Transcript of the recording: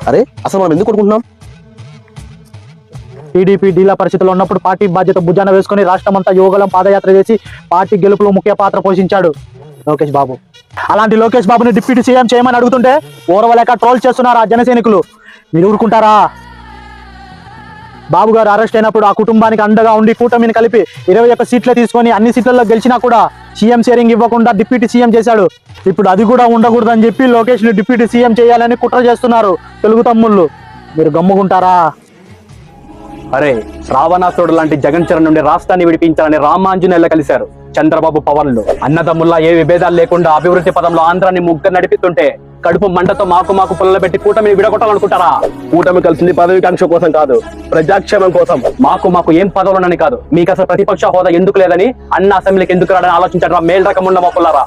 అరే అసలు మనం ఎందుకు కొనుక్కుంటున్నాం? టీడీపీ ఢీలా పరిస్థితుల్లో ఉన్నప్పుడు పార్టీ బాధ్యత భుజాన వేసుకుని రాష్ట్రమంతా యువగలం పాదయాత్ర చేసి పార్టీ గెలుపులో ముఖ్య పాత్ర పోషించాడు లోకేష్ బాబు. అలాంటి లోకేష్ బాబుని డిప్యూటీ సీఎం చేయమని అడుగుతుంటే ఓర్వలేక ట్రోల్ చేస్తున్నారు ఆ జన సైనికులు. మీరు ఊరుకుంటారా? బాబు గారు అరెస్ట్ అయినప్పుడు ఆ కుటుంబానికి అండగా ఉండి కూటమిని కలిపి 21 సీట్లే తీసుకొని అన్ని సీట్లలో గెలిచినా కూడా సీఎం షేరింగ్ ఇవ్వకుండా డిప్యూటీ సీఎం చేశాడు. ఇప్పుడు అది కూడా ఉండకూడదని చెప్పి లోకేష్ ని డిప్యూటీ సీఎం చేయాలని కుట్ర చేస్తున్నారు తెలుగు తమ్ముళ్ళు. మీరు గమ్ముకుంటారా? అరే రావణాసురుడు లాంటి జగన్ చరణ్ నుండి రాష్ట్రాన్ని విడిపించాలని రామాంజనేయులు కలిశారు చంద్రబాబు పవన్లు. అన్నదమ్ముల్లా ఏ విభేదాలు లేకుండా అభివృద్ధి పదంలో ఆంధ్రాన్ని ముగ్గురు నడిపిస్తుంటే కడుపు మంటతో మాకు పుల్లలు పెట్టి కూటమిని విడగొట్టాలనుకుంటారా? కూటమి కలిసింది పదవికాంక్ష కోసం కాదు, ప్రజాక్షేమం కోసం. మాకు ఏం పదవులునని కాదు, మీకు అసలు ప్రతిపక్ష హోదా ఎందుకు లేదని అన్న అసెంబ్లీకి ఎందుకు రాడని ఆలోచించడం మేలు రకం ఉన్న మొక్కలారా.